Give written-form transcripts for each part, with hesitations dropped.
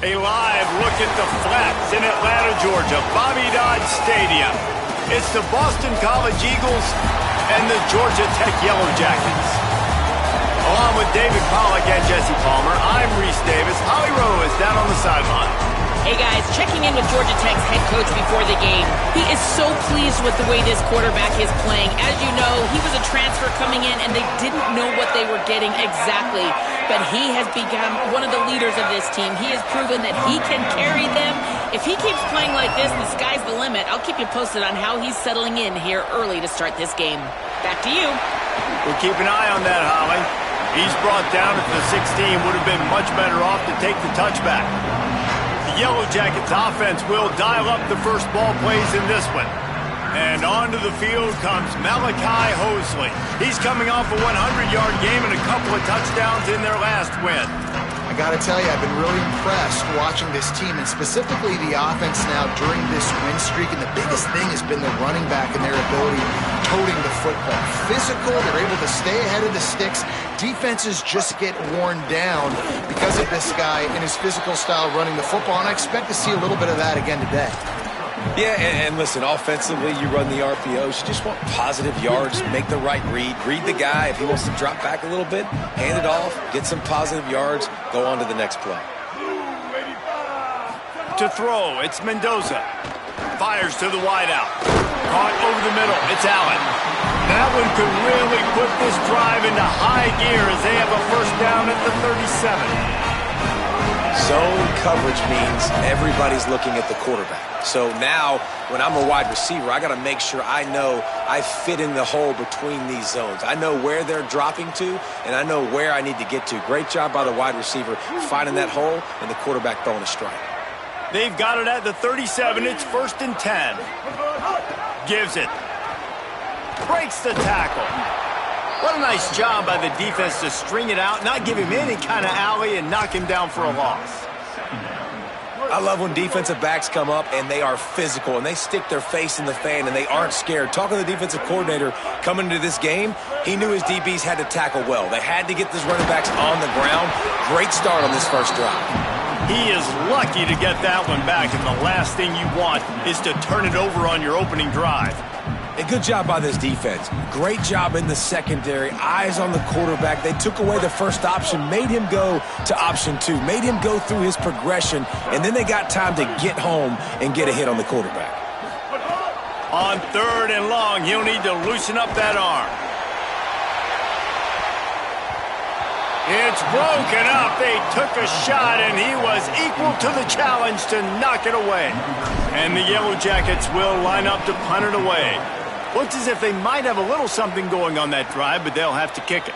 A live look at the flats in Atlanta, Georgia, Bobby Dodd Stadium. It's the Boston College Eagles and the Georgia Tech Yellow Jackets. Along with David Pollack and Jesse Palmer, I'm Reese Davis. Holly Rowe is down on the sideline. Hey guys, checking in with Georgia Tech's head coach before the game. He is so pleased with the way this quarterback is playing. As you know, he was a transfer coming in and they didn't know what they were getting exactly. But he has become one of the leaders of this team. He has proven that he can carry them. If he keeps playing like this, the sky's the limit. I'll keep you posted on how he's settling in here early to start this game. Back to you. We'll keep an eye on that, Holly. He's brought down at the 16. Would have been much better off to take the touchback. The Yellow Jackets offense will dial up the first ball plays in this one. And onto the field comes Malachi Hosley. He's coming off a 100-yard game and a couple of touchdowns in their last win. I got to tell you, I've been really impressed watching this team, and specifically the offense now during this win streak. And the biggest thing has been the running back and their ability toting the football. Physical, they're able to stay ahead of the sticks. Defenses just get worn down because of this guy and his physical style running the football, and I expect to see a little bit of that again today. Yeah, and listen, offensively, you run the RPOs. You just want positive yards, make the right read. Read the guy. If he wants to drop back a little bit, hand it off, get some positive yards, go on to the next play. To throw, it's Mendoza. Fires to the wideout. Caught over the middle. It's Allen. That one could really put this drive into high gear as they have a first down at the 37. Zone coverage means everybody's looking at the quarterback. So now, when I'm a wide receiver, I got to make sure I know I fit in the hole between these zones. I know where they're dropping to, and I know where I need to get to. Great job by the wide receiver finding that hole and the quarterback throwing a strike. They've got it at the 37. It's 1st and 10. Gives it. Breaks the tackle. What a nice job by the defense to string it out, not give him any kind of alley, and knock him down for a loss. I love when defensive backs come up and they are physical and they stick their face in the fan and they aren't scared. Talking to the defensive coordinator coming into this game, he knew his DBs had to tackle well. They had to get these running backs on the ground. Great start on this first drive. He is lucky to get that one back, and the last thing you want is to turn it over on your opening drive. A good job by this defense. Great job in the secondary. Eyes on the quarterback. They took away the first option, made him go to option 2, made him go through his progression, and then they got time to get home and get a hit on the quarterback. On 3rd and long, he'll need to loosen up that arm. It's broken up. They took a shot, and he was equal to the challenge to knock it away. And the Yellow Jackets will line up to punt it away. Looks as if they might have a little something going on that drive, but they'll have to kick it.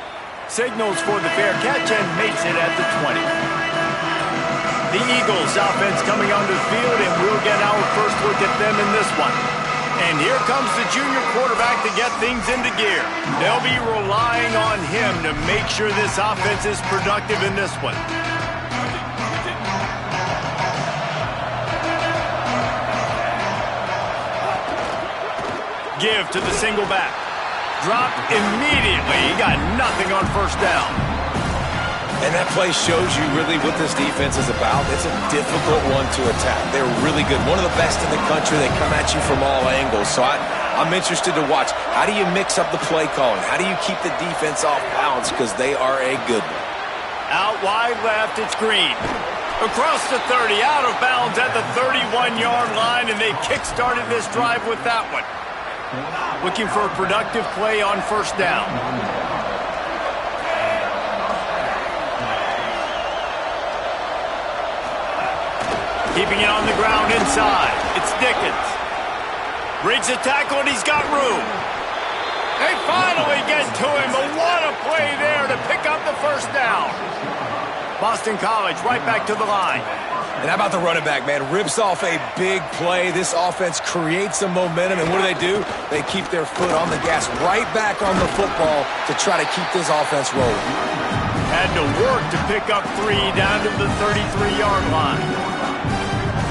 Signals for the fair catch and makes it at the 20. The Eagles offense coming onto the field, and we'll get our first look at them in this one. And here comes the junior quarterback to get things into gear. They'll be relying on him to make sure this offense is productive in this one. Give to the single back. Drop immediately. He got nothing on first down. And that play shows you really what this defense is about. It's a difficult one to attack. They're really good. One of the best in the country. They come at you from all angles. So I'm interested to watch. How do you mix up the play calling? How do you keep the defense off balance? Because they are a good one. Out wide left, it's Green. Across the 30, out of bounds at the 31-yard line, and they kick-started this drive with that one. Looking for a productive play on first down. Keeping it on the ground inside. It's Dickens. Breaks a tackle, and he's got room. They finally get to him, but what a play there to pick up the first down. Boston College right back to the line. And how about the running back, man? Rips off a big play. This offense creates some momentum, and what do? They keep their foot on the gas, right back on the football to try to keep this offense rolling. Had to work to pick up 3 down to the 33-yard line.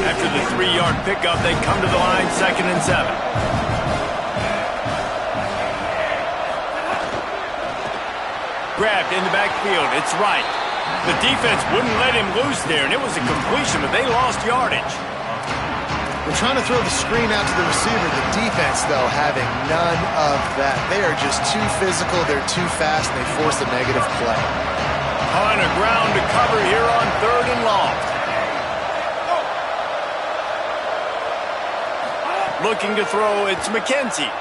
After the 3-yard pickup, they come to the line 2nd and 7. Grabbed in the backfield. It's Wright. The defense wouldn't let him loose there, and it was a completion, but they lost yardage. They're trying to throw the screen out to the receiver. The defense, though, having none of that. They are just too physical, they're too fast, and they force a negative play. On a ground to cover here on 3rd and long. Looking to throw, it's McKenzie.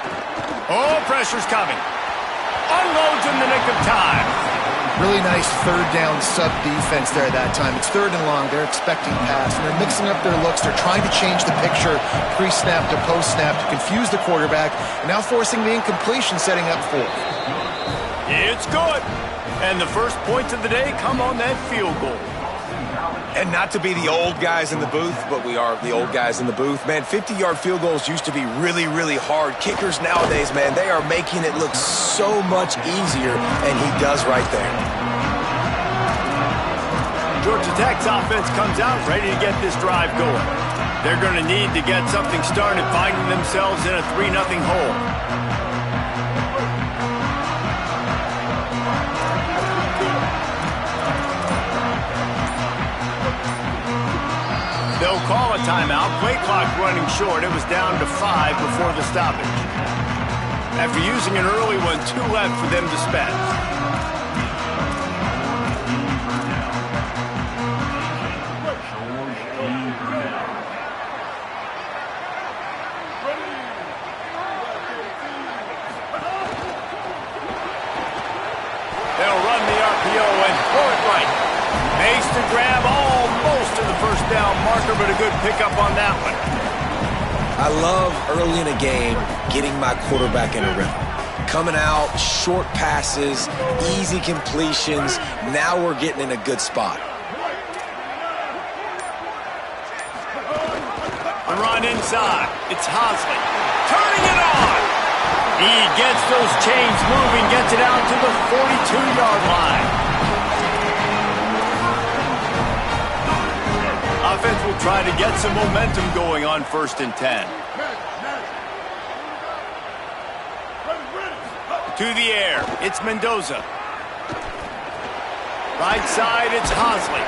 Oh, pressure's coming. Unloads in the nick of time. Really nice 3rd down sub-defense there that time. It's 3rd and long. They're expecting pass, and they're mixing up their looks. They're trying to change the picture pre-snap to post-snap to confuse the quarterback, and now forcing the incompletion, setting up 4th. It's good. And the first points of the day come on that field goal. And not to be the old guys in the booth, but we are the old guys in the booth. Man, 50-yard field goals used to be really, really hard. Kickers nowadays, man, they are making it look so much easier, and he does right there. Georgia Tech's offense comes out ready to get this drive going. They're going to need to get something started, finding themselves in a 3-0 hole. They'll call a timeout. Play clock running short. It was down to 5 before the stoppage. After using an early one, 2 left for them to spend. They'll run the RPO and throw it right. Makes the grab almost to the first down marker, but a good pickup on that one. I love early in a game getting my quarterback in a rhythm. Coming out, short passes, easy completions. Now we're getting in a good spot. The run inside. It's Hosley. Turning it on. He gets those chains moving, gets it out to the 42-yard line. Offense will try to get some momentum going on 1st and 10. To the air, it's Mendoza. Right side, it's Hosley.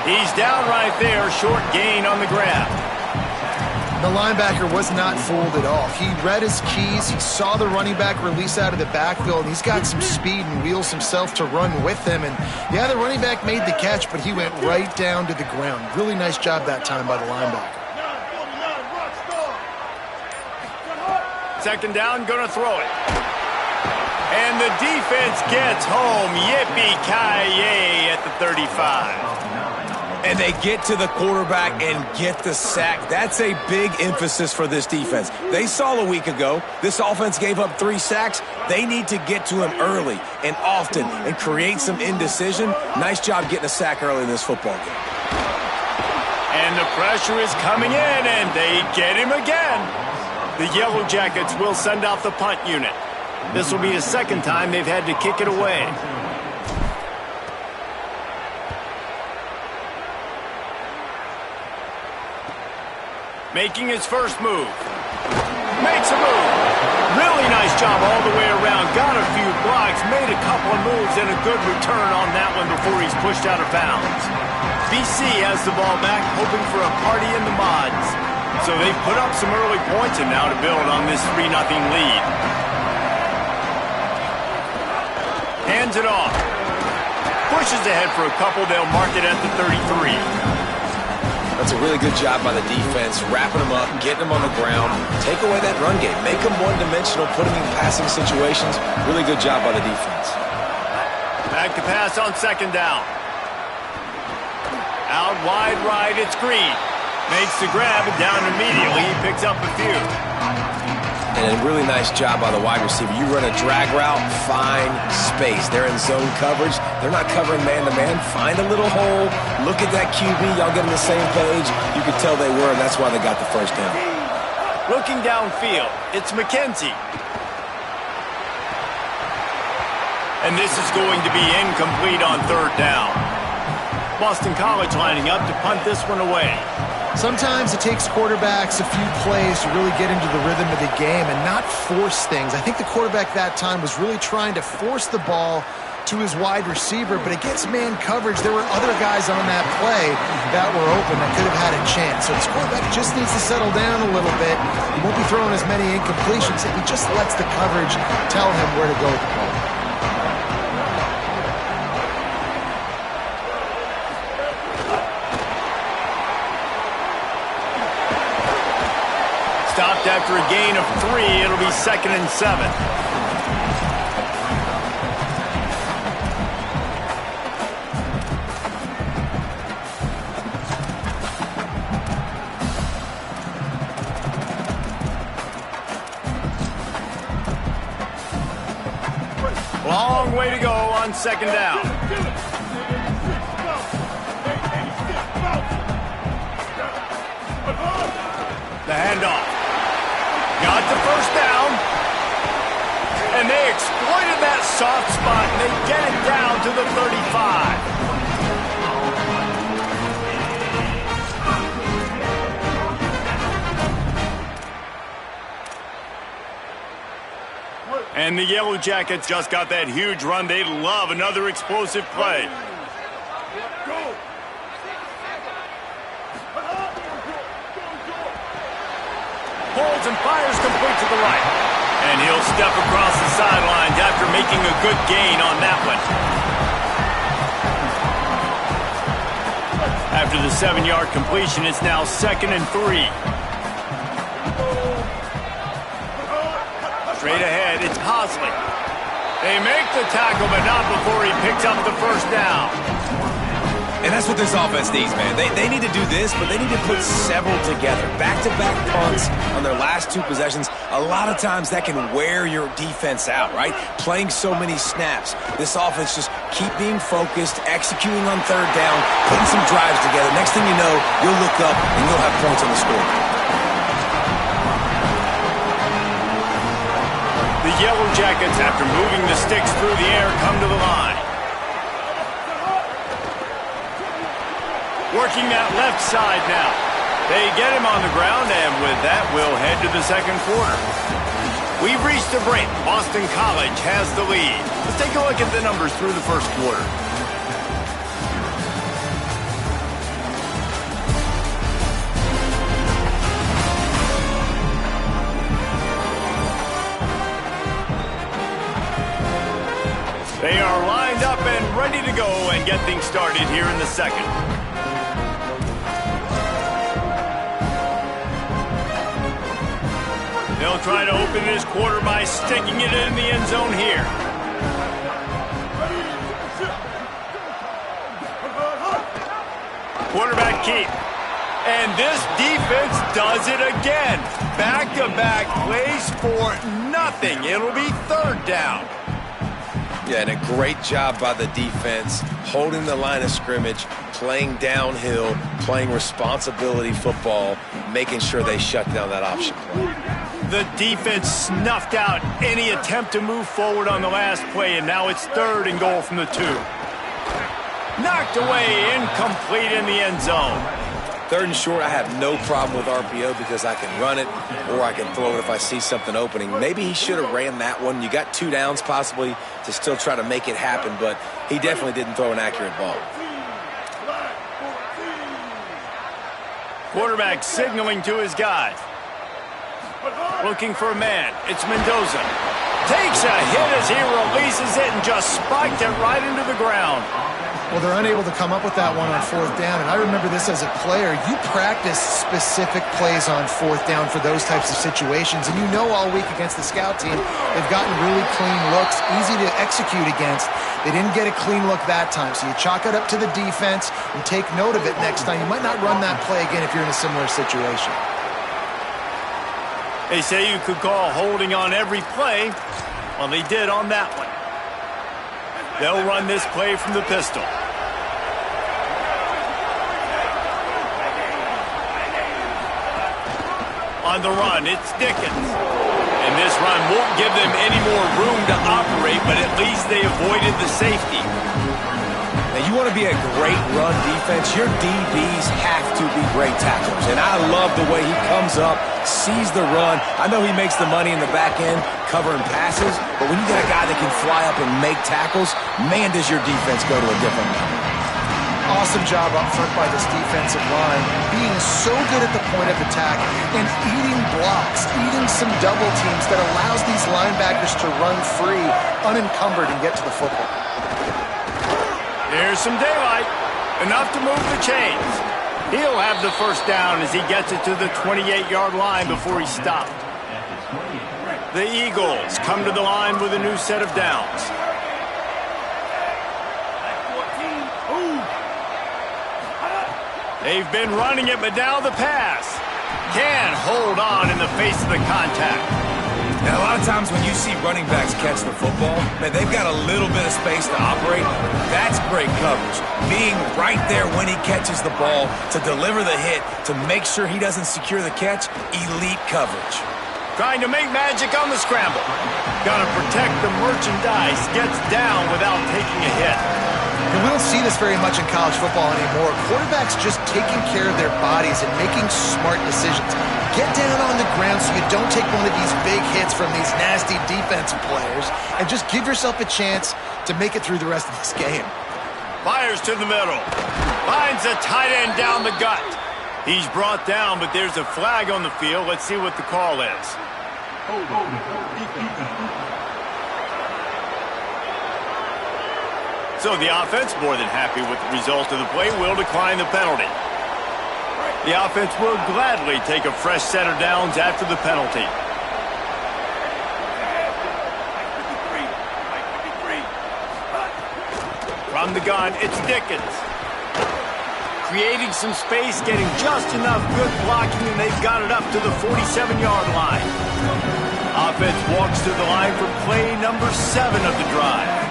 He's down right there, short gain on the grab. The linebacker was not fooled at all. He read his keys. He saw the running back release out of the backfield, and he's got some speed and wheels himself to run with them. And, yeah, the running back made the catch, but he went right down to the ground. Really nice job that time by the linebacker. 2nd down, gonna throw it. And the defense gets home. Yippee-ki-yay at the 35. And they get to the quarterback and get the sack. That's a big emphasis for this defense. They saw a week ago, this offense gave up 3 sacks. They need to get to him early and often and create some indecision. Nice job getting a sack early in this football game. And the pressure is coming in, and they get him again. The Yellow Jackets will send out the punt unit. This will be the 2nd time they've had to kick it away. Making his first move. Makes a move. Really nice job all the way around. Got a few blocks, made a couple of moves, and a good return on that one before he's pushed out of bounds. BC has the ball back, hoping for a party in the mods. So they've put up some early points and now to build on this 3-0 lead. Hands it off. Pushes ahead for a couple. They'll mark it at the 33. That's a really good job by the defense, wrapping them up, getting them on the ground, take away that run game, make them one-dimensional, put them in passing situations. Really good job by the defense. Back to pass on 2nd down. Out wide right, it's Green. Makes the grab and down immediately. He picks up a few. And a really nice job by the wide receiver. You run a drag route, find space. They're in zone coverage. They're not covering man-to-man. Find a little hole. Look at that QB. Y'all get on the same page. You could tell they were, and that's why they got the first down. Looking downfield, it's McKenzie. And this is going to be incomplete on 3rd down. Boston College lining up to punt this one away. Sometimes it takes quarterbacks a few plays to really get into the rhythm of the game and not force things. I think the quarterback that time was really trying to force the ball to his wide receiver, but against man coverage, there were other guys on that play that were open that could have had a chance. So this quarterback just needs to settle down a little bit. He won't be throwing as many incompletions if he just lets the coverage tell him where to go with the ball. Stopped after a gain of 3. It'll be 2nd and 7. Long way to go on 2nd down. The handoff. Got the 1st down. And they exploited that soft spot, and they get it down to the 35. And the Yellow Jackets just got that huge run. They love another explosive play. Holds and fires complete to the right. And he'll step across the sidelines after making a good gain on that one. After the 7-yard completion, it's now 2nd and 3. Straight ahead, it's Hosley. They make the tackle, but not before he picks up the 1st down. And that's what this offense needs, man. They need to do this, but they need to put several together. Back-to-back punts on their last 2 possessions. A lot of times that can wear your defense out, right? Playing so many snaps. This offense just keep being focused, executing on 3rd down, putting some drives together. Next thing you know, you'll look up and you'll have points on the scoreboard. The Yellow Jackets, after moving the sticks through the air, come to the line. Working that left side now. They get him on the ground, and with that, we'll head to the 2nd quarter. We've reached the break. Boston College has the lead. Let's take a look at the numbers through the 1st quarter. They are lined up and ready to go and get things started here in the 2nd. They'll try to open this quarter by sticking it in the end zone here. Quarterback keep. And this defense does it again. Back-to-back plays for nothing. It'll be 3rd down. Yeah, and a great job by the defense, holding the line of scrimmage, playing downhill, playing responsibility football, making sure they shut down that option play. The defense snuffed out any attempt to move forward on the last play, and now it's 3rd and goal from the 2. Knocked away, incomplete in the end zone. 3rd and short, I have no problem with RPO because I can run it or I can throw it if I see something opening. Maybe he should have ran that one. You got 2 downs possibly to still try to make it happen, but he definitely didn't throw an accurate ball. Quarterback signaling to his guys. Looking for a man. It's Mendoza. Takes a hit as he releases it and just spiked it right into the ground. Well, they're unable to come up with that one on 4th down, and I remember this as a player. You practice specific plays on 4th down for those types of situations, and you know all week against the scout team, they've gotten really clean looks, easy to execute against. They didn't get a clean look that time, so you chalk it up to the defense and take note of it next time. You might not run that play again if you're in a similar situation. They say you could call holding on every play. Well, they did on that one. They'll run this play from the pistol. On the run, it's Dickens. And this run won't give them any more room to operate, but at least they avoided the safety. Now, you want to be a great run defense, your DBs have to be great tacklers. And I love the way he comes up, sees the run. I know he makes the money in the back end covering passes, but when you got a guy that can fly up and make tackles, man, does your defense go to a different level. Awesome job up front by this defensive line, being so good at the point of attack and eating blocks, eating some double teams that allows these linebackers to run free, unencumbered, and get to the football. There's some daylight, enough to move the chains. He'll have the first down as he gets it to the 28-yard line before he's stopped. The Eagles come to the line with a new set of downs. They've been running it, but now the pass. Can hold on in the face of the contact. Now, a lot of times when you see running backs catch the football, man, they've got a little bit of space to operate. That's great coverage. Being right there when he catches the ball to deliver the hit, to make sure he doesn't secure the catch, elite coverage. Trying to make magic on the scramble. Gonna protect the merchandise. Gets down without taking a hit. And we don't see this very much in college football anymore. Quarterbacks just taking care of their bodies and making smart decisions. Get down on the ground so you don't take one of these big hits from these nasty defensive players and just give yourself a chance to make it through the rest of this game. Fires to the middle. Finds a tight end down the gut. He's brought down, but there's a flag on the field. Let's see what the call is. So the offense, more than happy with the result of the play, will decline the penalty. The offense will gladly take a fresh set of downs after the penalty. From the gun, it's Dickens. Creating some space, getting just enough good blocking, and they've got it up to the 47-yard line. Offense walks to the line for play number 7 of the drive.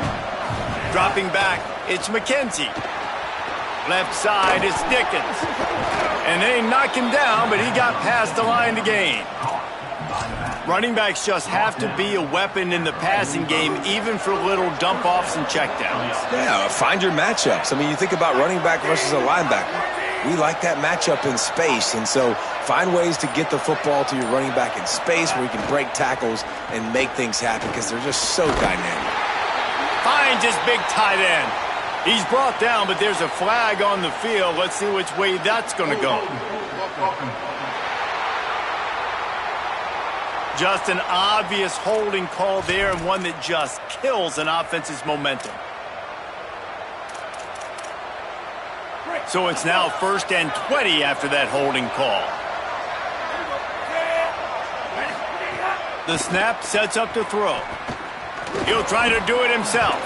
Dropping back, it's McKenzie. Left side, it's Dickens. And they knock him down, but he got past the line to gain. Running backs just have to be a weapon in the passing game, even for little dump-offs and checkdowns. Yeah, find your matchups. I mean, you think about running back versus a linebacker. We like that matchup in space, and so find ways to get the football to your running back in space where you can break tackles and make things happen because they're just so dynamic. Finds his big tight end. He's brought down, but there's a flag on the field. Let's see which way that's going to go. Just an obvious holding call there, and one that just kills an offense's momentum. So it's now 1st and 20 after that holding call. The snap sets up to throw. He'll try to do it himself.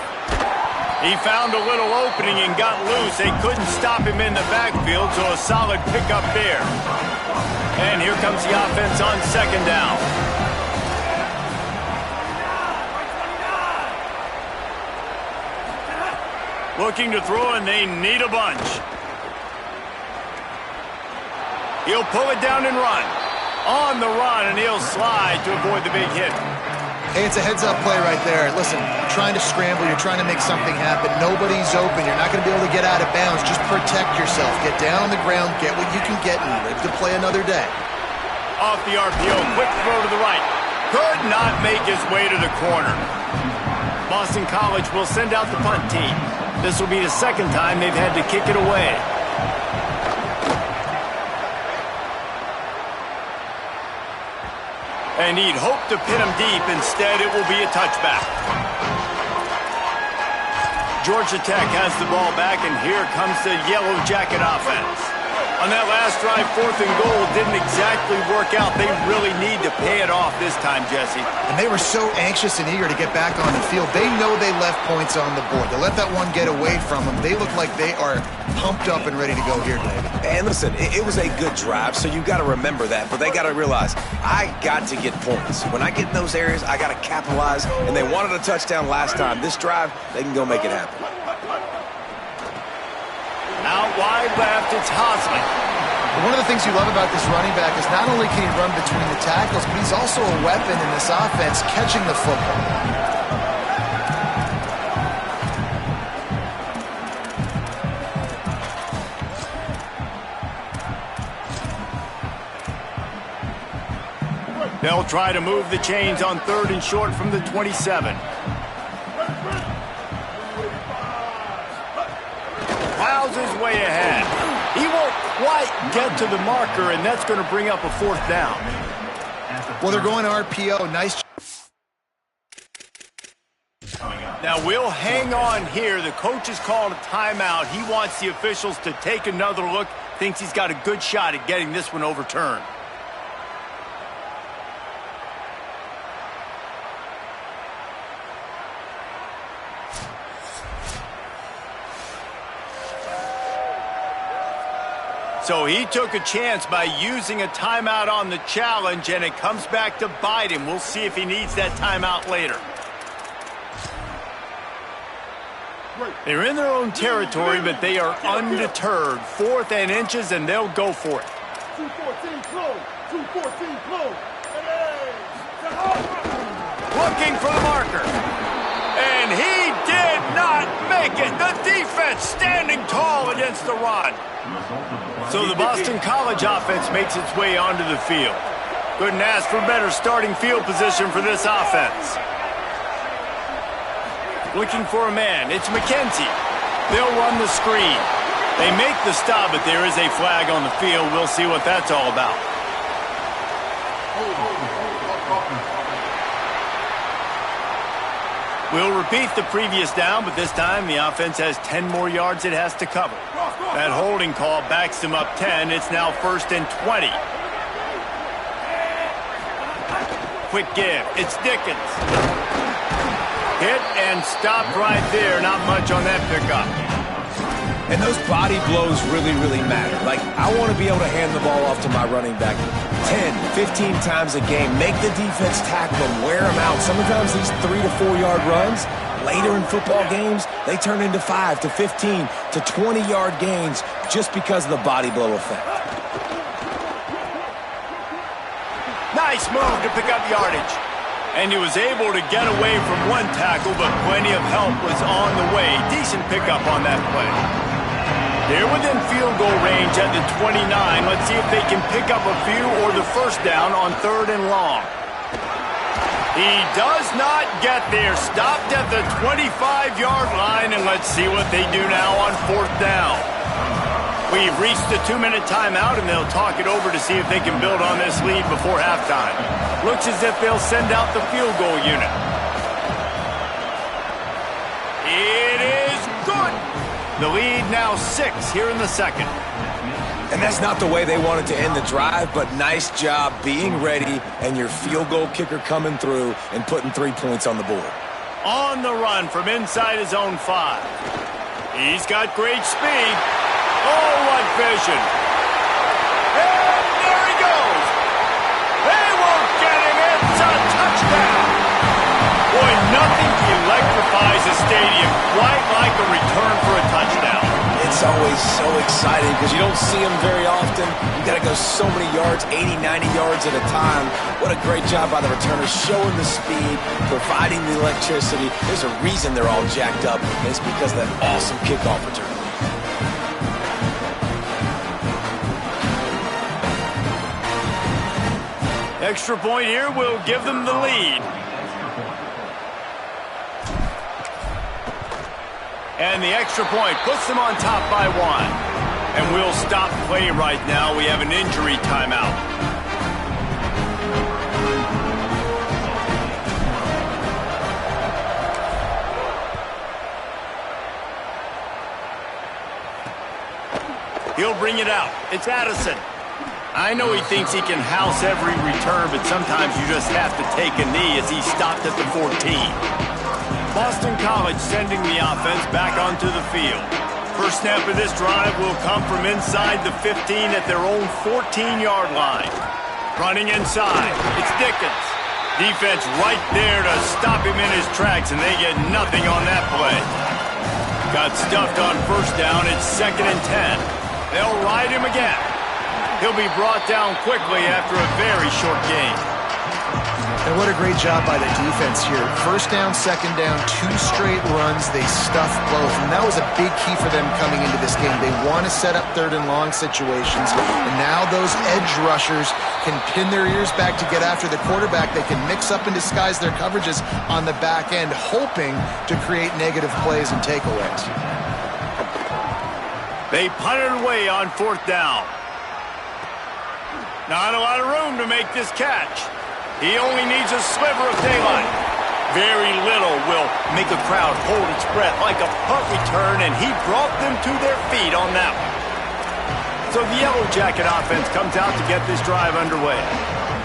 He found a little opening and got loose. They couldn't stop him in the backfield, so a solid pickup there. And here comes the offense on 2nd down. Looking to throw, and they need a bunch. He'll pull it down and run. On the run, and he'll slide to avoid the big hit. Hey, it's a heads-up play right there. Listen, you're trying to scramble. You're trying to make something happen. Nobody's open. You're not going to be able to get out of bounds. Just protect yourself. Get down on the ground. Get what you can get and live to play another day. Off the RPO. Quick throw to the right. Could not make his way to the corner. Boston College will send out the punt team. This will be the 2nd time they've had to kick it away. And he'd hope to pin him deep. Instead, it will be a touchback. Georgia Tech has the ball back, and here comes the Yellow Jacket offense. On that last drive, 4th and goal didn't exactly work out. They really need to pay it off this time, Jesse. And they were so anxious and eager to get back on the field. They know they left points on the board. They let that one get away from them. They look like they are pumped up and ready to go here, David. And listen, it was a good drive, so you got to remember that. But they got to realize, I got to get points. When I get in those areas, I got to capitalize. And they wanted a touchdown last time. This drive, they can go make it happen. Out wide left, it's Hosley. One of the things you love about this running back is not only can he run between the tackles, but he's also a weapon in this offense catching the football. They'll try to move the chains on 3rd and short from the 27. Plows his way ahead. He won't quite get to the marker, and that's going to bring up a 4th down. Well, they're going RPO. Nice. Now, we'll hang on here. The coach has called a timeout. He wants the officials to take another look. Thinks he's got a good shot at getting this one overturned. So he took a chance by using a timeout on the challenge, and it comes back to bite him. We'll see if he needs that timeout later. They're in their own territory, but they are undeterred. 4th and inches, and they'll go for it. 214 close. 214 close. Looking for the marker. And he did not make it. The defense standing tall against the run. So the Boston College offense makes its way onto the field. Couldn't ask for better starting field position for this offense. Looking for a man. It's McKenzie. They'll run the screen. They make the stop, but there is a flag on the field. We'll see what that's all about. We'll repeat the previous down, but this time the offense has 10 more yards it has to cover. That holding call backs them up 10. It's now 1st and 20. Quick give. It's Dickens. Hit and stopped right there. Not much on that pickup. And those body blows really, really matter. Like, I want to be able to hand the ball off to my running back 10, 15 times a game. Make the defense tackle them, wear them out. Sometimes these 3 to 4 yard runs, later in football games, they turn into 5 to 15 to 20 yard gains just because of the body blow effect. Nice move to pick up yardage. And he was able to get away from one tackle, but plenty of help was on the way. Decent pickup on that play. They're within field goal range at the 29. Let's see if they can pick up a few or the 1st down on 3rd and long. He does not get there. Stopped at the 25-yard line, and let's see what they do now on 4th down. We've reached the 2-minute timeout, and they'll talk it over to see if they can build on this lead before halftime. Looks as if they'll send out the field goal unit. It is good. The lead now 6 here in the 2nd. And that's not the way they wanted to end the drive, but nice job being ready and your field goal kicker coming through and putting 3 points on the board. On the run from inside his own 5. He's got great speed. Oh, what vision. And there he goes. They won't get him. It's a touchdown. Boy, nothing electrifies a stadium quite like a return for a touchdown. It's always so exciting because you don't see them very often. You got to go so many yards, 80, 90 yards at a time. What a great job by the returners, showing the speed, providing the electricity. There's a reason they're all jacked up, and it's because of that awesome kickoff return. Extra point here will give them the lead. And the extra point puts them on top by 1. And we'll stop play right now. We have an injury timeout. He'll bring it out. It's Addison. I know he thinks he can house every return, but sometimes you just have to take a knee as he stopped at the 14. Boston College sending the offense back onto the field. First snap of this drive will come from inside the 15 at their own 14-yard line. Running inside, it's Dickens. Defense right there to stop him in his tracks, and they get nothing on that play. Got stuffed on 1st down, it's 2nd and 10. They'll ride him again. He'll be brought down quickly after a very short game. And what a great job by the defense here. First down, second down, 2 straight runs. They stuffed both. And that was a big key for them coming into this game. They want to set up 3rd and long situations. And now those edge rushers can pin their ears back to get after the quarterback. They can mix up and disguise their coverages on the back end, hoping to create negative plays and takeaways. They punted away on 4th down. Not a lot of room to make this catch. He only needs a sliver of daylight. Very little will make a crowd hold its breath like a punt return, and he brought them to their feet on that one. So the Yellow Jacket offense comes out to get this drive underway.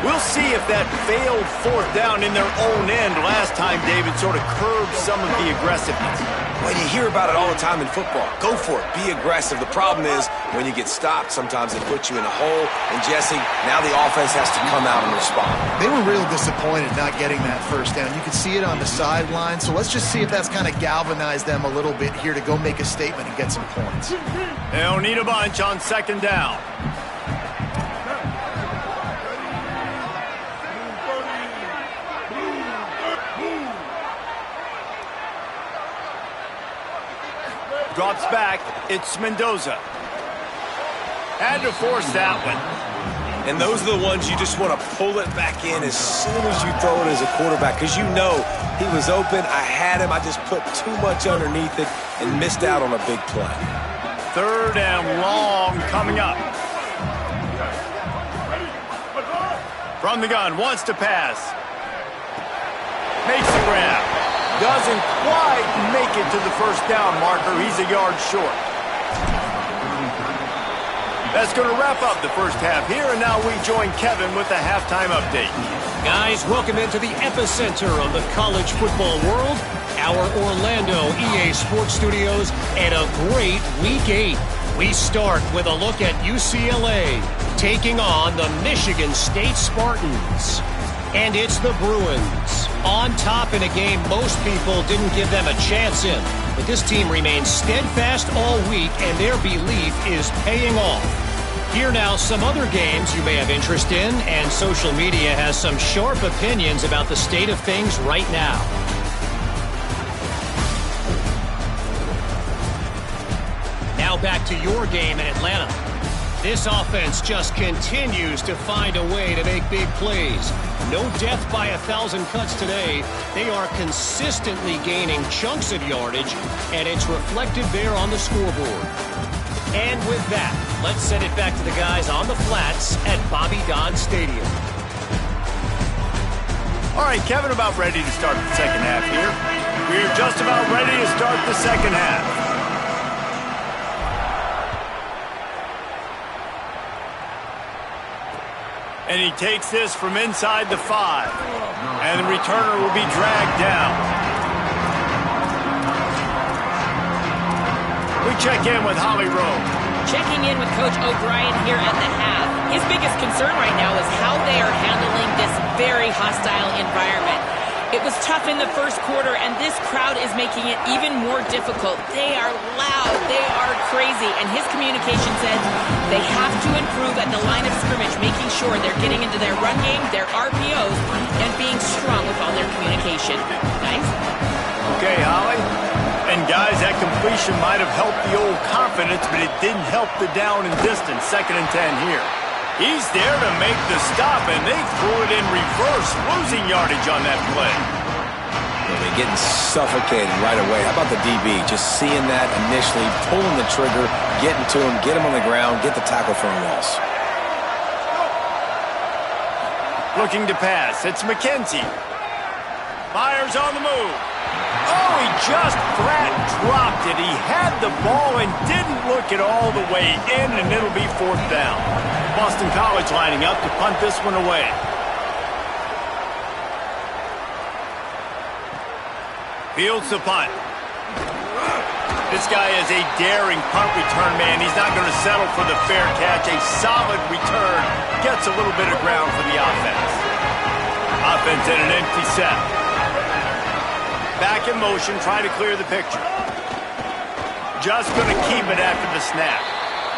We'll see if that failed 4th down in their own end last time, David, sort of curbed some of the aggressiveness. Well, you hear about it all the time in football. Go for it. Be aggressive. The problem is when you get stopped, sometimes it puts you in a hole. And, Jesse, now the offense has to come out and respond. They were real disappointed not getting that 1st down. You could see it on the sideline. So let's just see if that's kind of galvanized them a little bit here to go make a statement and get some points. They'll need a bunch on 2nd down. Drops back. It's Mendoza. Had to force that one. And those are the ones you just want to pull it back in as soon as you throw it as a quarterback, because you know he was open. I had him. I just put too much underneath it and missed out on a big play. 3rd and long coming up. From the gun, wants to pass. Makes the grab. Doesn't quite make it to the 1st down marker. He's a yard short. That's going to wrap up the first half here, and now we join Kevin with the halftime update. Guys, welcome into the epicenter of the college football world, our Orlando EA Sports Studios, and a great Week 8. We start with a look at UCLA taking on the Michigan State Spartans. And it's the Bruins on top in a game most people didn't give them a chance in. But this team remains steadfast all week, and their belief is paying off. Here now, some other games you may have interest in, and social media has some sharp opinions about the state of things right now. Now back to your game in Atlanta. This offense just continues to find a way to make big plays. No death by 1,000 cuts today. They are consistently gaining chunks of yardage, and it's reflected there on the scoreboard. And with that, let's send it back to the guys on the flats at Bobby Dodd Stadium. All right, Kevin, about ready to start the second half here. We're just about ready to start the second half. And he takes this from inside the 5. And the returner will be dragged down. We check in with Holly Rowe. Checking in with Coach O'Brien here at the half. His biggest concern right now is how they are handling this very hostile environment. It was tough in the first quarter, and this crowd is making it even more difficult. They are loud. They are crazy. And his communication said they have to improve at the line of scrimmage, making sure they're getting into their run game, their RPOs, and being strong with all their communication. Nice? Okay, Holly. And guys, that completion might have helped the old confidence, but it didn't help the down and distance. 2nd and 10 here. He's there to make the stop, and they threw it in reverse, losing yardage on that play. They're getting suffocated right away. How about the DB? Just seeing that initially, pulling the trigger, getting to him, get him on the ground, get the tackle for a loss. Looking to pass. It's McKenzie. Fires on the move. Oh, he just flat dropped it. He had the ball and didn't look it all the way in, and it'll be 4th down. Boston College lining up to punt this one away. Fields the punt. This guy is a daring punt return man. He's not going to settle for the fair catch. A solid return gets a little bit of ground for the offense. Offense in an empty set. Back in motion, trying to clear the picture. Just going to keep it after the snap.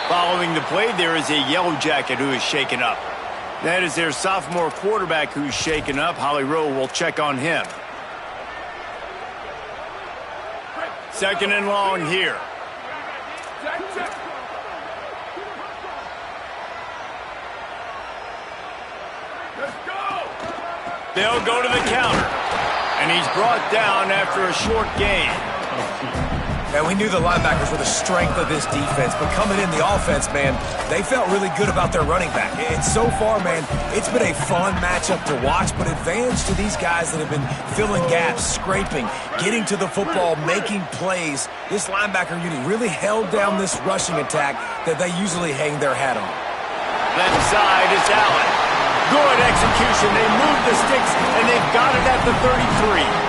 Following the play, there is a Yellow Jacket who is shaken up. That is their sophomore quarterback who's shaken up. Holly Rowe will check on him. Second and long here. They'll go to the counter. And he's brought down after a short gain. And we knew the linebackers were the strength of this defense, but coming in the offense, man, they felt really good about their running back. And so far, man, it's been a fun matchup to watch, but advantage to these guys that have been filling gaps, scraping, getting to the football, making plays. This linebacker unit really held down this rushing attack that they usually hang their hat on. Left side is Allen. Good execution. They move the sticks, and they've got it at the 33.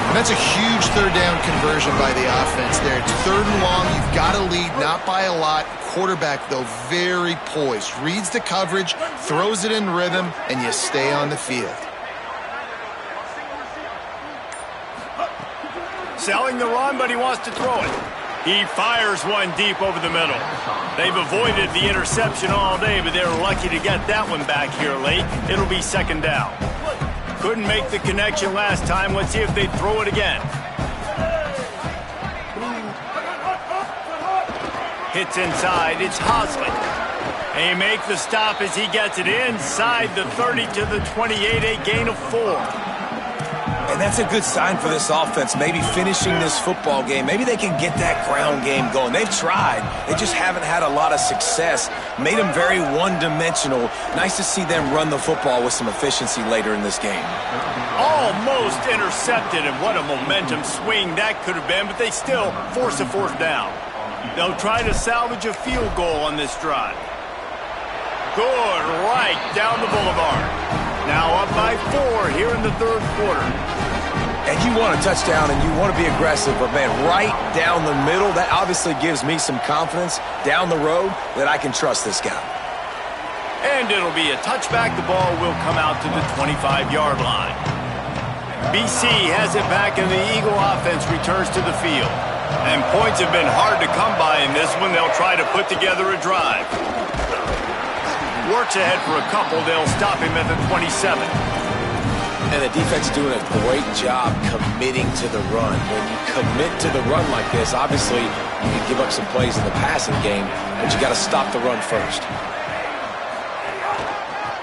And that's a huge third down conversion by the offense there. It's third and long. You've got to lead, not by a lot. Quarterback, though, very poised. Reads the coverage, throws it in rhythm, and you stay on the field. Selling the run, but he wants to throw it. He fires one deep over the middle. They've avoided the interception all day, but they're lucky to get that one back here late. It'll be second down. Couldn't make the connection last time. Let's see if they throw it again. Hits inside. It's Hosley. They make the stop as he gets it inside the 30 to the 28, a gain of 4. And that's a good sign for this offense, maybe finishing this football game. Maybe they can get that ground game going. They've tried. They just haven't had a lot of success. Made them very one-dimensional. Nice to see them run the football with some efficiency later in this game. Almost intercepted, and what a momentum swing that could have been, but they still force a fourth down. They'll try to salvage a field goal on this drive. Good, right down the boulevard. Now up by 4 here in the third quarter. And you want a touchdown and you want to be aggressive, but man, right down the middle, that obviously gives me some confidence down the road that I can trust this guy. And it'll be a touchback. The ball will come out to the 25-yard line. BC has it back and the Eagle offense returns to the field. And points have been hard to come by in this one. They'll try to put together a drive. Works ahead for a couple. They'll stop him at the 27. And the defense is doing a great job committing to the run. When you commit to the run like this, obviously you can give up some plays in the passing game, but you got to stop the run first.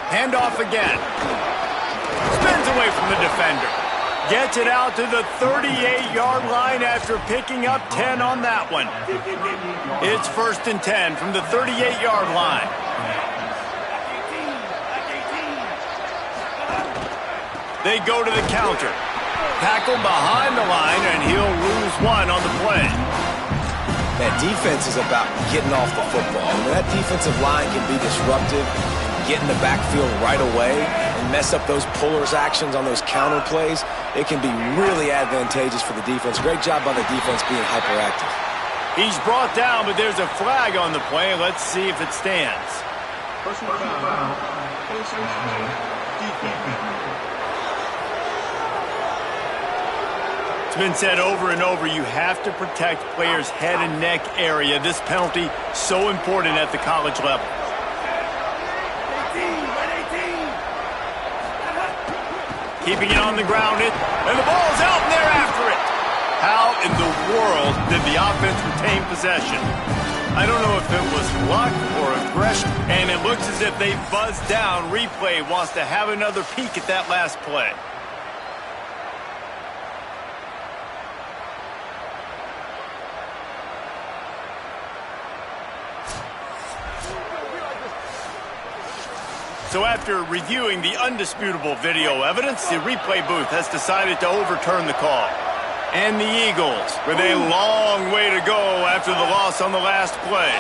Handoff again. Spins away from the defender. Gets it out to the 38-yard line after picking up 10 on that one. It's 1st and 10 from the 38-yard line. They go to the counter. Tackle behind the line, and he'll lose one on the play. That defense is about getting off the football. And that defensive line can be disruptive, get in the backfield right away, and mess up those pullers actions on those counter plays. It can be really advantageous for the defense. Great job by the defense being hyperactive. He's brought down, but there's a flag on the play. Let's see if it stands. Personal foul. It's been said over and over, you have to protect players' head and neck area. This penalty, so important at the college level. Keeping it on the ground, and the ball's out, and they're after it. How in the world did the offense retain possession? I don't know if it was luck or aggression, and it looks as if they buzzed down. Replay wants to have another peek at that last play. So after reviewing the undisputable video evidence, the replay booth has decided to overturn the call. And the Eagles, with a long way to go after the loss on the last play.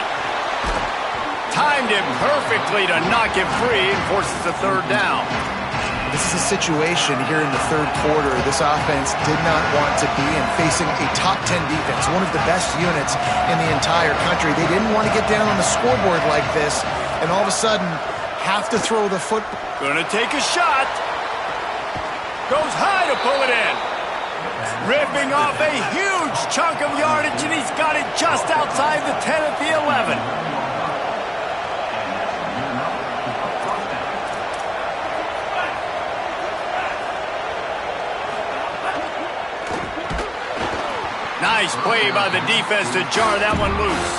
Timed it perfectly to knock it free and forces a third down. This is a situation here in the third quarter this offense did not want to be in, facing a top 10 defense, one of the best units in the entire country. They didn't want to get down on the scoreboard like this, and all of a sudden have to throw the football. Gonna take a shot. Goes high to pull it in. Ripping off a huge chunk of yardage, and he's got it just outside the 10 at the 11. Nice play by the defense to jar that one loose.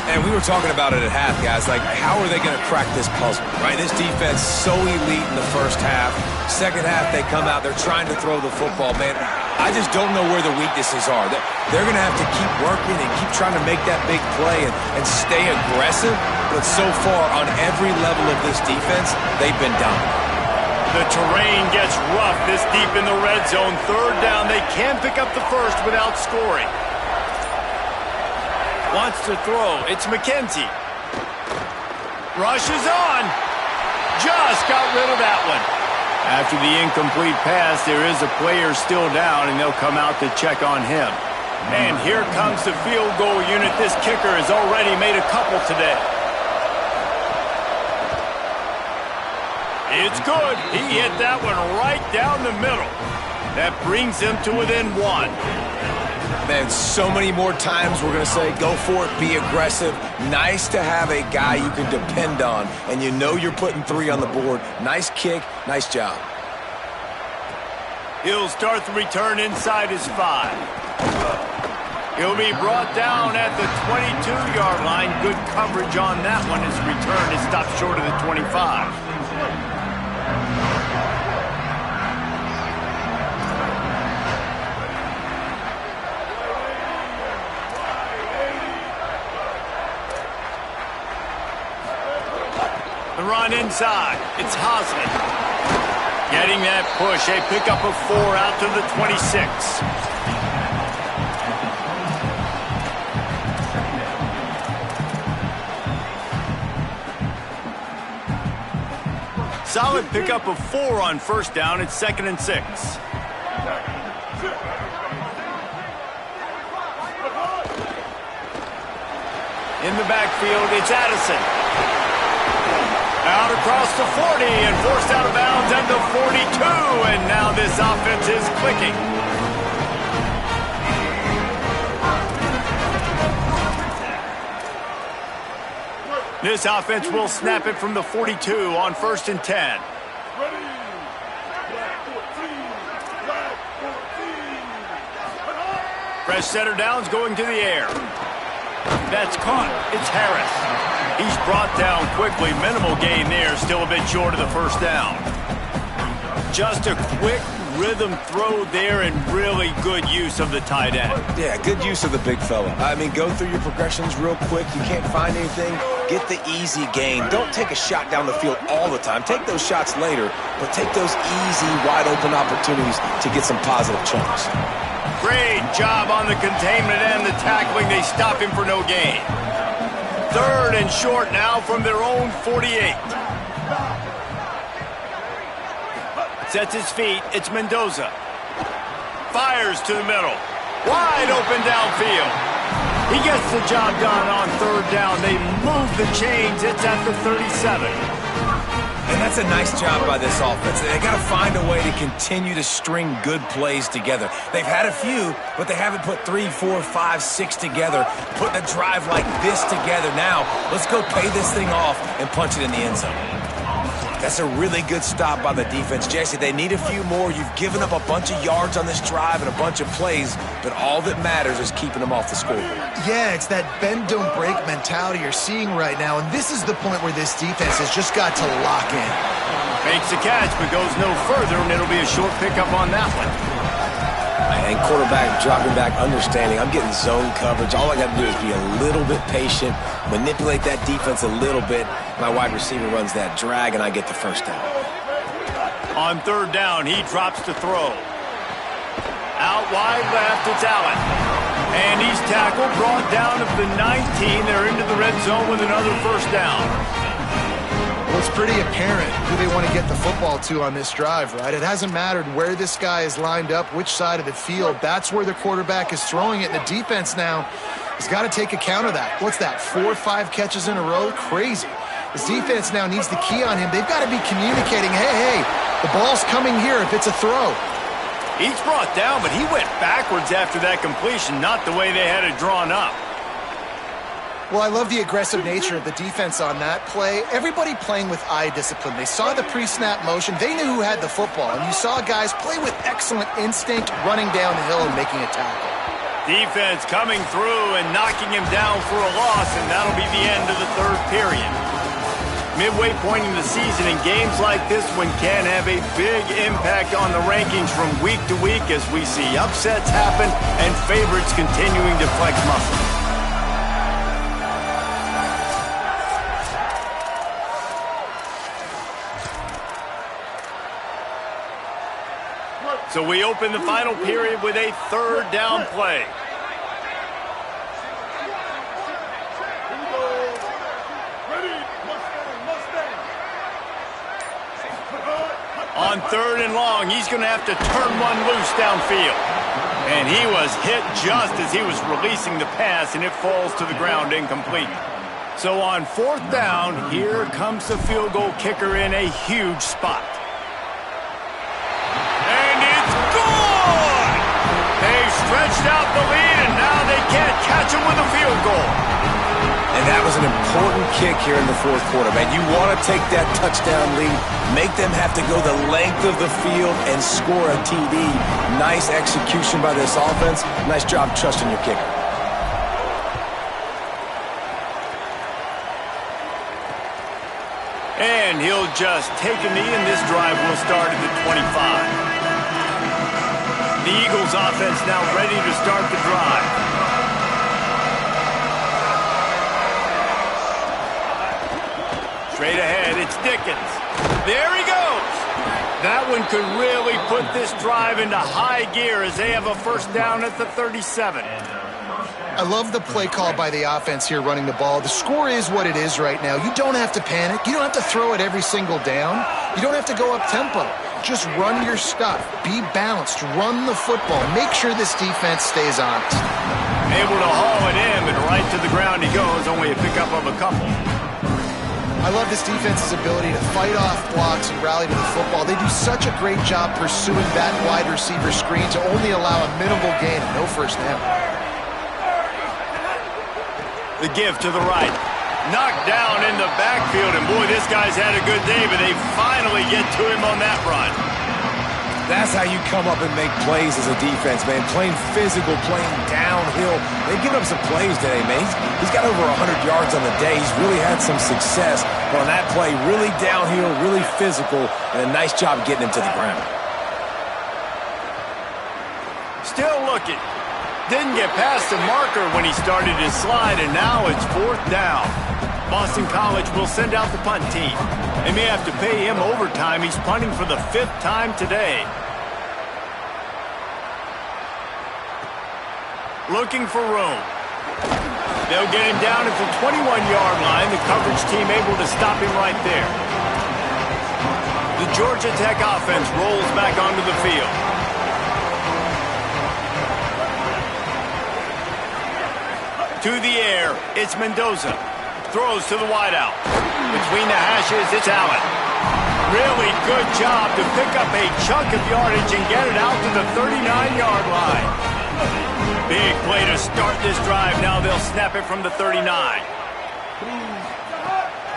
And we were talking about it at half, guys. Like, how are they going to crack this puzzle, right? This defense so elite in the first half. Second half, they come out. They're trying to throw the football, man. I just don't know where the weaknesses are. They're going to have to keep working and keep trying to make that big play and stay aggressive. But so far, on every level of this defense, they've been dominant. The terrain gets rough this deep in the red zone. Third down, they can pick up the first without scoring. Wants to throw. It's McKenzie. Rushes on. Just got rid of that one. After the incomplete pass, there is a player still down, and they'll come out to check on him. And here comes the field goal unit. This kicker has already made a couple today. It's good. He hit that one right down the middle. That brings him to within one. Man, so many more times we're going to say, go for it, be aggressive. Nice to have a guy you can depend on, and you know you're putting 3 on the board. Nice kick, nice job. He'll start the return inside his 5. He'll be brought down at the 22-yard line. Good coverage on that one. His return is stopped short of the 25. The run inside. It's Hosman. Getting that push. A pickup of 4 out to the 26. Solid pickup of 4 on first down. It's 2nd and 6. In the backfield, it's Addison. Out across the 40 and forced out of bounds at the 42. And now this offense is clicking. This offense will snap it from the 42 on 1st and 10. Fresh center downs going to the air. That's caught. It's Harris. He's brought down quickly. Minimal gain there. Still a bit short of the first down. Just a quick rhythm throw there and really good use of the tight end. Yeah, good use of the big fella. I mean, go through your progressions real quick. You can't find anything. Get the easy gain. Don't take a shot down the field all the time. Take those shots later, but take those easy, wide-open opportunities to get some positive chunks. Great job on the containment and the tackling. They stop him for no gain. 3rd and short now from their own 48. Sets his feet. It's Mendoza. Fires to the middle. Wide open downfield. He gets the job done on 3rd down. They move the chains. It's at the 37. And that's a nice job by this offense. They got to find a way to continue to string good plays together. They've had a few, but they haven't put 3, 4, 5, 6 together, putting a drive like this together. Now, let's go pay this thing off and punch it in the end zone. That's a really good stop by the defense. Jesse, they need a few more. You've given up a bunch of yards on this drive and a bunch of plays, but all that matters is keeping them off the scoreboard. Yeah, it's that bend, don't break mentality you're seeing right now, and this is the point where this defense has just got to lock in. Makes the catch, but goes no further, and it'll be a short pickup on that one. And quarterback dropping back, understanding I'm getting zone coverage. All I got to do is be a little bit patient, manipulate that defense a little bit. My wide receiver runs that drag, and I get the first down. On 3rd down, he drops to throw. Out wide left, it's Allen. And he's tackled, brought down at the 19. They're into the red zone with another first down. Well, it's pretty apparent who they want to get the football to on this drive, right? It hasn't mattered where this guy is lined up, which side of the field. That's where the quarterback is throwing it. And the defense now has got to take account of that. What's that, 4 or 5 catches in a row? Crazy. This defense now needs the key on him. They've got to be communicating, hey, the ball's coming here if it's a throw. He's brought down, but he went backwards after that completion, not the way they had it drawn up. Well, I love the aggressive nature of the defense on that play. Everybody playing with eye discipline. They saw the pre-snap motion. They knew who had the football. And you saw guys play with excellent instinct, running down the hill and making a tackle. Defense coming through and knocking him down for a loss, and that'll be the end of the third period. Midway point in the season, and games like this one can have a big impact on the rankings from week to week as we see upsets happen and favorites continuing to flex muscle. So we open the final period with a third down play. On third and long, he's going to have to turn one loose downfield. And he was hit just as he was releasing the pass, and it falls to the ground incomplete. So on fourth down, here comes the field goal kicker in a huge spot. They've stretched out the lead, and now they can't catch him with a field goal. And that was an important kick here in the fourth quarter, man. You want to take that touchdown lead, make them have to go the length of the field and score a TD. Nice execution by this offense. Nice job trusting your kicker. And he'll just take a knee, and this drive will start at the 25. The Eagles offense now ready to start the drive. Straight ahead, it's Dickens. There he goes. That one could really put this drive into high gear as they have a first down at the 37. I love the play call by the offense here running the ball. The score is what it is right now. You don't have to panic. You don't have to throw it every single down. You don't have to go up tempo. Just run your stuff. Be balanced. Run the football. Make sure this defense stays honest. Able to haul it in, and right to the ground he goes. Only a pickup of a couple. I love this defense's ability to fight off blocks and rally to the football. They do such a great job pursuing that wide receiver screen to only allow a minimal gain and no first down. The give to the right. Knocked down in the backfield, and boy, this guy's had a good day, but they finally get to him on that run. That's how you come up and make plays as a defense, man. Playing physical, playing downhill. They've given up some plays today, man. He's got over 100 yards on the day. He's really had some success. But on that play, really downhill, really physical, and a nice job getting him to the ground. Still looking. Didn't get past the marker when he started his slide, and now it's fourth down. Boston College will send out the punt team. They may have to pay him overtime. He's punting for the 5th time today. Looking for room. They'll get him down at the 21-yard line. The coverage team able to stop him right there. The Georgia Tech offense rolls back onto the field. To the air, it's Mendoza. Throws to the wideout. Between the hashes, it's Allen. Really good job to pick up a chunk of yardage and get it out to the 39-yard line. Big play to start this drive. Now they'll snap it from the 39.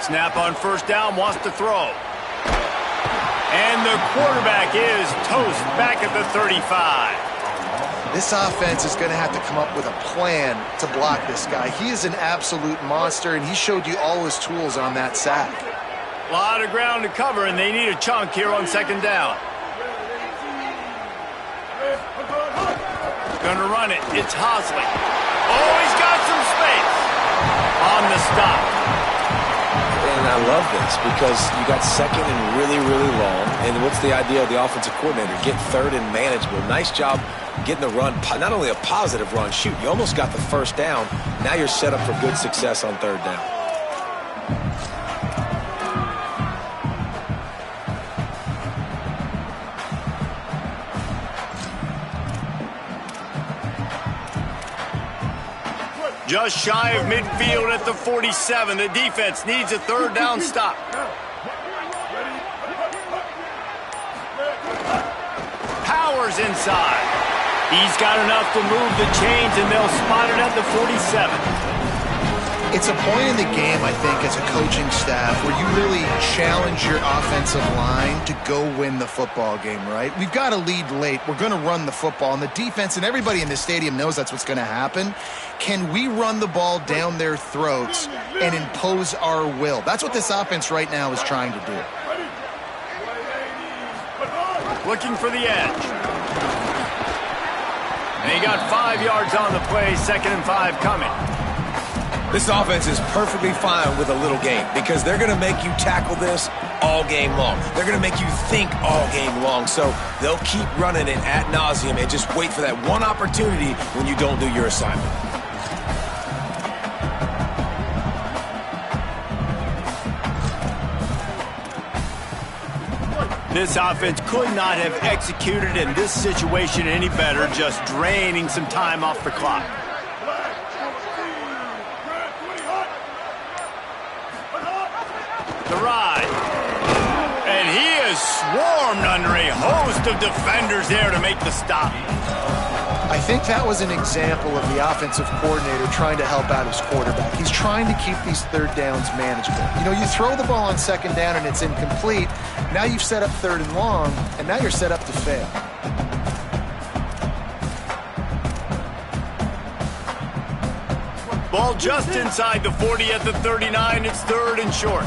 Snap on first down, wants to throw. And the quarterback is toast back at the 35. This offense is going to have to come up with a plan to block this guy. He is an absolute monster, and he showed you all his tools on that sack. A lot of ground to cover, and they need a chunk here on second down. Gonna run it. It's Hosley. Oh, he's got some space on the stop. And I love this because you got second and really, really long. And what's the idea of the offensive coordinator? Get third and manageable. Nice job getting the run. Not only a positive run, shoot, you almost got the first down. Now you're set up for good success on third down. Just shy of midfield at the 47. The defense needs a third down stop. Powers inside. He's got enough to move the chains, and they'll spot it at the 47. It's a point in the game, I think, as a coaching staff where you really challenge your offensive line to go win the football game, right? We've got to lead late. We're going to run the football. And the defense and everybody in this stadium knows that's what's going to happen. Can we run the ball down their throats and impose our will? That's what this offense right now is trying to do. Looking for the edge. And he got 5 yards on the play, 2nd and 5 coming. This offense is perfectly fine with a little game because they're going to make you tackle this all game long. They're going to make you think all game long. So they'll keep running it ad nauseum and just wait for that one opportunity when you don't do your assignment. This offense could not have executed in this situation any better, just draining some time off the clock. The ride. And he is swarmed under a host of defenders there to make the stop. I think that was an example of the offensive coordinator trying to help out his quarterback. He's trying to keep these third downs manageable. You know, you throw the ball on 2nd down and it's incomplete. Now you've set up 3rd and long, and now you're set up to fail. Ball just inside the 40 at the 39. It's 3rd and short.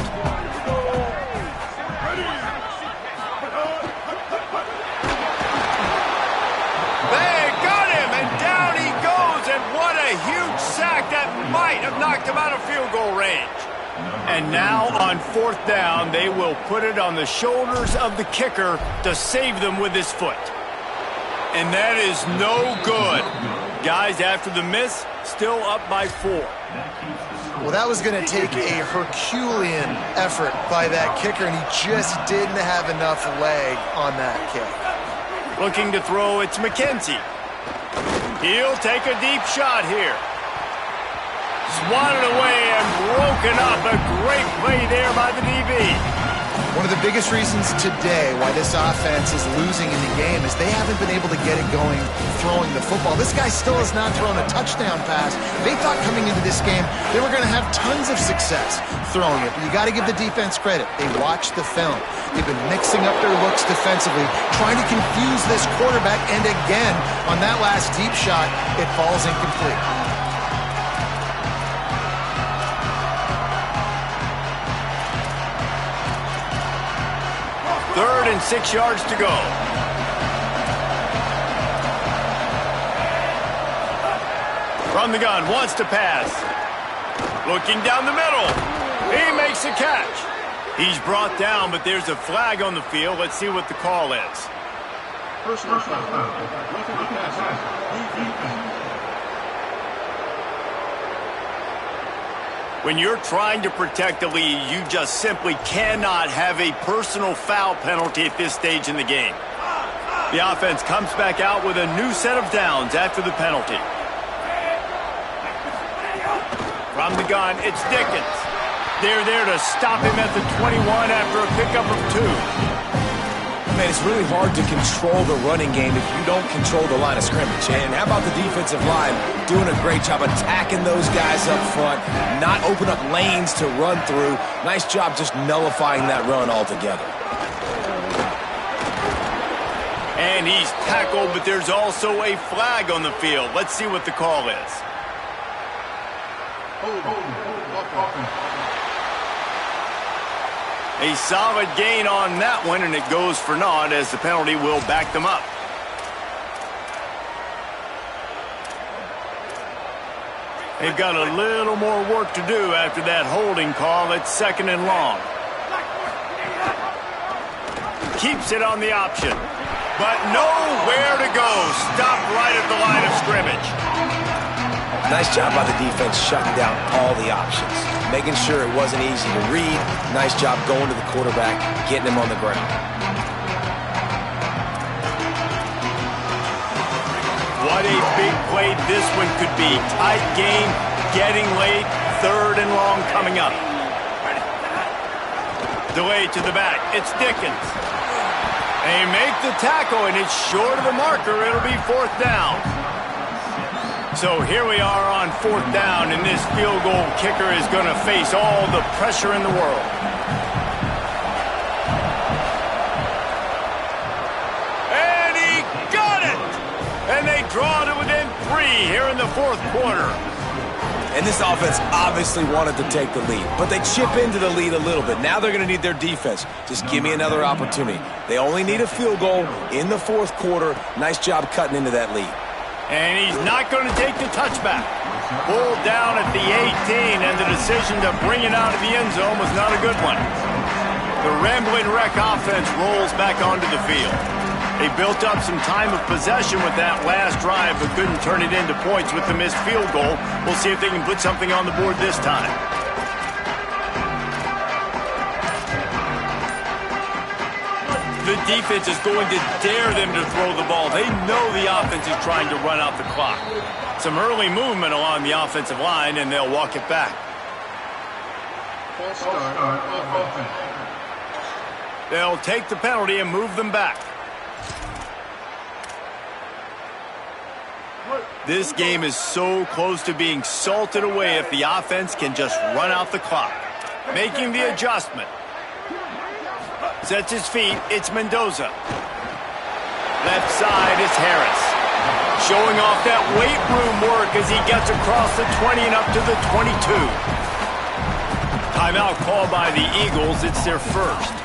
Huge sack that might have knocked him out of field goal range. And now on 4th down, they will put it on the shoulders of the kicker to save them with his foot. And that is no good. Guys, after the miss, still up by 4. Well, that was going to take a Herculean effort by that kicker, and he just didn't have enough leg on that kick. Looking to throw, it's McKenzie. He'll take a deep shot here. Swatted away and broken up. A great play there by the DB. One of the biggest reasons today why this offense is losing in the game is they haven't been able to get it going throwing the football. This guy still has not thrown a touchdown pass. They thought coming into this game they were going to have tons of success throwing it. But you got to give the defense credit. They watched the film. They've been mixing up their looks defensively, trying to confuse this quarterback. And again, on that last deep shot, it falls incomplete. 3rd and 6 yards to go. From the gun, wants to pass. Looking down the middle. He makes a catch. He's brought down, but there's a flag on the field. Let's see what the call is. Personal foul. Roughing the passer. When you're trying to protect the lead, you just simply cannot have a personal foul penalty at this stage in the game. The offense comes back out with a new set of downs after the penalty. From the gun, it's Dickens. They're there to stop him at the 21 after a pickup of 2. Man, it's really hard to control the running game if you don't control the line of scrimmage. And how about the defensive line doing a great job attacking those guys up front, not open up lanes to run through. Nice job just nullifying that run altogether. And he's tackled, but there's also a flag on the field. Let's see what the call is. A solid gain on that one, and it goes for naught as the penalty will back them up. They've got a little more work to do after that holding call. It's 2nd and long. Keeps it on the option, but nowhere to go. Stopped right at the line of scrimmage. Nice job by the defense shutting down all the options, making sure it wasn't easy to read. Nice job going to the quarterback, getting him on the ground. What a big play this one could be. Tight game, getting late, 3rd and long coming up. Delay to the back, it's Dickens. They make the tackle, and it's short of the marker. It'll be 4th down. So here we are on 4th down, and this field goal kicker is going to face all the pressure in the world. And he got it! And they draw to within 3 here in the 4th quarter. And this offense obviously wanted to take the lead, but they chip into the lead a little bit. Now they're going to need their defense. Just give me another opportunity. They only need a field goal in the 4th quarter. Nice job cutting into that lead. And he's not going to take the touchback. Pulled down at the 18, and the decision to bring it out of the end zone was not a good one. The Rambling Wreck offense rolls back onto the field. They built up some time of possession with that last drive, but couldn't turn it into points with the missed field goal. We'll see if they can put something on the board this time. The defense is going to dare them to throw the ball. They know the offense is trying to run out the clock. Some early movement along the offensive line, and they'll walk it back. False start on offense. They'll take the penalty and move them back. This game is so close to being salted away if the offense can just run out the clock. Making the adjustment. Sets his feet, it's Mendoza. Left side is Harris. Showing off that weight room work as he gets across the 20 and up to the 22. Timeout called by the Eagles, it's their first.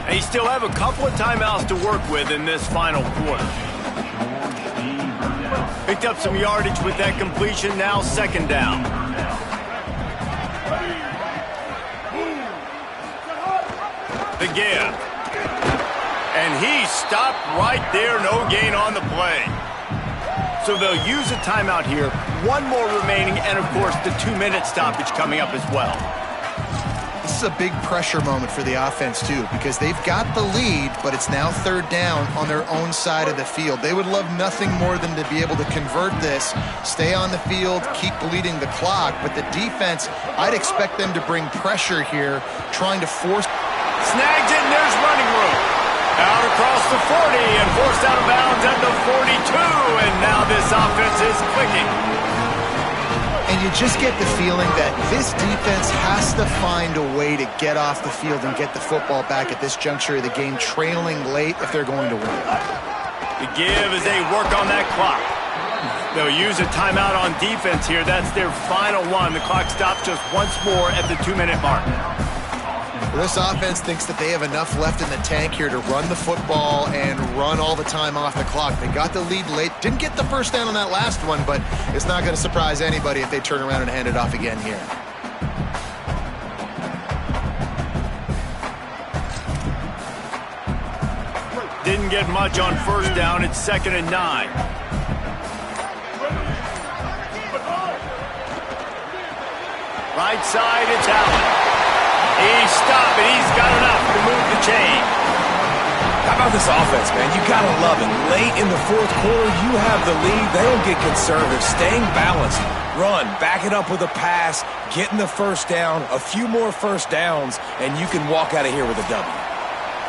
They still have a couple of timeouts to work with in this final quarter. Picked up some yardage with that completion, now 2nd down. The give. And he stopped right there, no gain on the play. So they'll use a timeout here, 1 more remaining, and of course the 2-minute stoppage coming up as well. This is a big pressure moment for the offense, too, because they've got the lead, but it's now 3rd down on their own side of the field. They would love nothing more than to be able to convert this, stay on the field, keep bleeding the clock. But the defense, I'd expect them to bring pressure here, trying to force. Snags it, and there's running room. Out across the 40 and forced out of bounds at the 42, and now this offense is clicking. And you just get the feeling that this defense has to find a way to get off the field and get the football back at this juncture of the game, trailing late if they're going to win. The give as they work on that clock. They'll use a timeout on defense here. That's their final one. The clock stops just once more at the 2-minute mark. Well, this offense thinks that they have enough left in the tank here to run the football and run all the time off the clock. They got the lead late. Didn't get the first down on that last one, but it's not going to surprise anybody if they turn around and hand it off again here. Didn't get much on 1st down. It's 2nd and 9. Right side, it's Allen. He's stopped, and he's got enough to move the chain. How about this offense, man? You got to love it. Late in the 4th quarter, you have the lead. They don't get conservative. Staying balanced. Run, back it up with a pass, getting the 1st down, a few more 1st downs, and you can walk out of here with a W.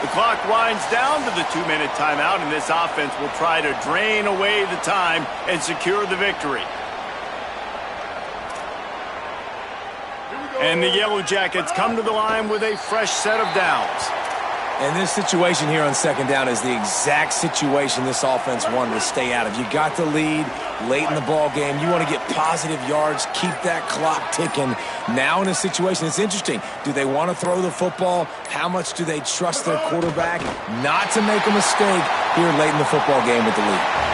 The clock winds down to the 2-minute timeout, and this offense will try to drain away the time and secure the victory. And the Yellow Jackets come to the line with a fresh set of downs. And this situation here on 2nd down is the exact situation this offense wanted to stay out of. You got the lead late in the ball game. You want to get positive yards, keep that clock ticking. Now in a situation, it's interesting. Do they want to throw the football? How much do they trust their quarterback not to make a mistake here late in the football game with the lead?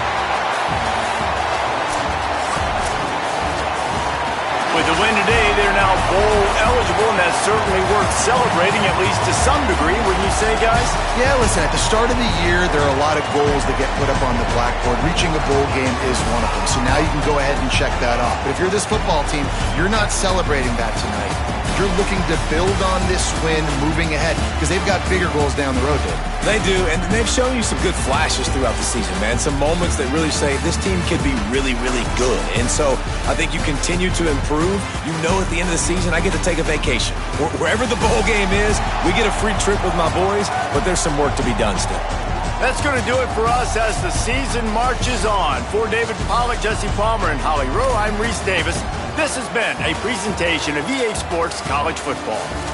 With the win today, they're now bowl eligible, and that's certainly worth celebrating, at least to some degree, wouldn't you say, guys? Yeah, listen, at the start of the year, there are a lot of goals that get put up on the blackboard. Reaching a bowl game is one of them, so now you can go ahead and check that off. But if you're this football team, you're not celebrating that tonight. You're looking to build on this win moving ahead, because they've got bigger goals down the road, Dave. They do, and they've shown you some good flashes throughout the season, man. Some moments that really say this team could be really, really good. And so I think you continue to improve. You know at the end of the season, I get to take a vacation. Wherever the bowl game is, we get a free trip with my boys, but there's some work to be done still. That's going to do it for us as the season marches on. For David Pollack, Jesse Palmer, and Holly Rowe, I'm Reese Davis. This has been a presentation of EA Sports College Football.